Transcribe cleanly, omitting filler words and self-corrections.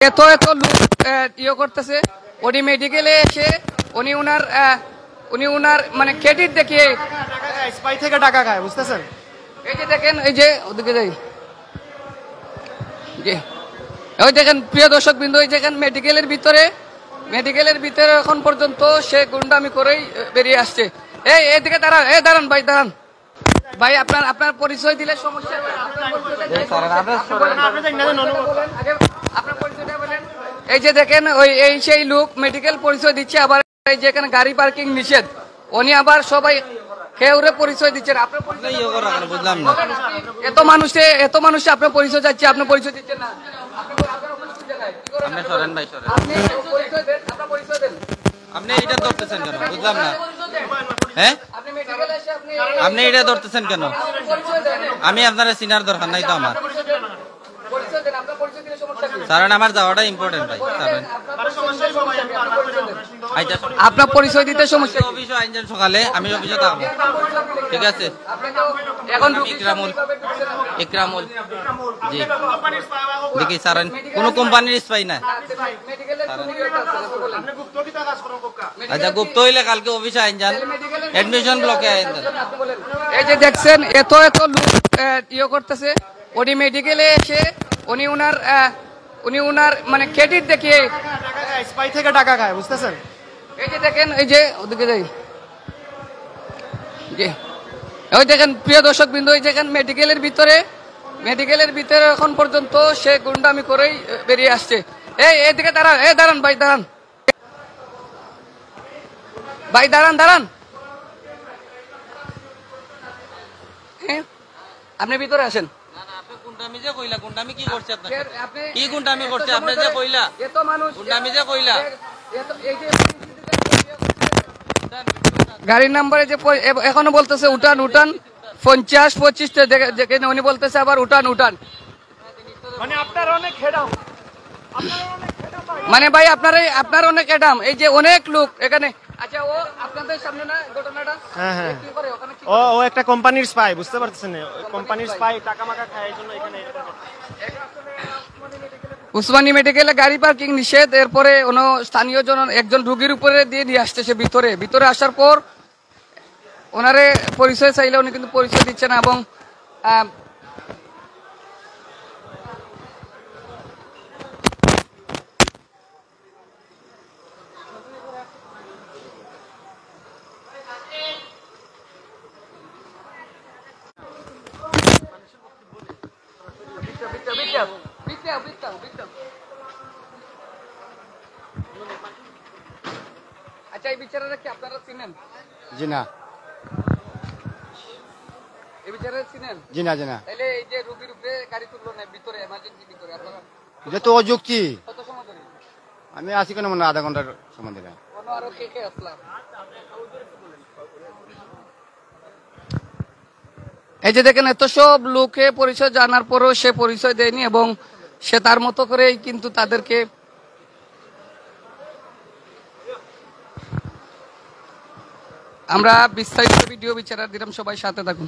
এত এত লোক ইয়ে করতেছে, উনি মেডিকেলে এসে উনি উনার মানে ক্রেডিট দেখিয়ে স্পাই থেকে টাকা খায়, বুঝতেছেন? এই যে দেখেন, এই যে ওদিকে যাই, ওই দেখেন প্রিয় দর্শক বিন্দু, এই দেখেন মেডিকেলের ভিতরে এখন পর্যন্ত সে গুন্ডামি করেই বেরিয়ে আসছে। এদিকে দাঁড়ান, দাঁড়ান ভাই, দাঁড়ান ভাই, আপনার পরিচয় দিলে সমস্যা। এই যে দেখেন এই সেই লোক মেডিকেল পরিচয় দিচ্ছে, আবার এই যেখানে গাড়ি পার্কিং নিষেধ, উনি আবার সবাই কেউরে পরিচয় দিচ্ছেন। আপনার বুঝলাম না, এত মানুষে আপনার পরিচয় যাচ্ছে, আপনার পরিচয় দিচ্ছেন না। আপনি এটা ধরতেছেন কেন? বুঝলাম না। হ্যাঁ, আপনি এটা ধরতেছেন কেন? আমি আপনার চিনার দরকার নাই তো আমার। কারণ আমার যাওয়াটা ইম্পর্টেন্ট ভাই। আপনার পরিচয় দিতে সমস্যা। অফিসে আইনজেন সকালে আমি অফিসে থাকবো, ঠিক আছে? এখন ইকরামুল জি, দেখি স্যার কোনো কোম্পানির স্পাই না। আচ্ছা, গুপ্ত হইলে কালকে অফিসে আইন যান, এডমিশন ব্লকে আইন যান। এই যে দেখছেন এত এত লোক ইয়ে করতেছে, উনি মেডিকেলে এসে উনি উনার মানে ক্রেডিট দেখিয়ে স্পাই থেকে টাকা খায়, বুঝতেছেন? এই যে দেখেন, এই যে ওদিকে যাই, ওই দেখেন প্রিয় দর্শক বিন্দু, এই দেখেন মেডিকেলের ভিতরে এখন পর্যন্ত সে গুন্ডামি করেই বেরিয়ে আসছে। এদিকে দাঁড়ান, দাঁড়ান ভাই, দাঁড়ান ভাই, দাঁড়ান। হ্যাঁ, আপনি ভিতরে আসেন। গাড়ির নাম্বারে যে এখনো বলতেছে উঠান 50-25, উনি বলতেছে আবার উঠান। মানে ভাই আপনার অনেক এডাম, এই যে অনেক লোক এখানে। আচ্ছা, ও আপনাদের সামনে না ঘটনাটা? হ্যাঁ, ও একটা কোম্পানির স্পাই, বুঝতে পারছেন? কোম্পানির স্পাই টাকা মাকা খায়, এই জন্য এখানে উসমানী মেডিকেলে গাড়ি পার্কিং নিষেধ। এরপরে স্থানীয় একজন রোগীর উপরে দিয়ে নিয়ে আসতেছে ভিতরে আসার পর ওনারে পরিচয় চাইলে উনি কিন্তু পরিচয় দিচ্ছে না। এবং আচ্ছা, এই বিচারটা কি আপনারা চিনেন? জি না। এই বিচারটা চিনেন? জি না। তাহলে এই যে রোগীর উপরে গাড়ি তুললো না ভিতরে, এমার্জেন্সি ভিতরে, আপনারা এটা তো অযুক্তি। কত সময় ধরে? আমি আসি কেন, মানে আধা ঘন্টার সময় দিলাম। আরো কে আসলাম। এই যে দেখেন এত সব লোকে পরিচয় জানার পরও সে পরিচয় দেয়নি, এবং সে তার মতো করেই কিন্তু তাদেরকে আমরা বিস্তারিত ভিডিও বিচার দিলাম। সবাই সাথে থাকুন।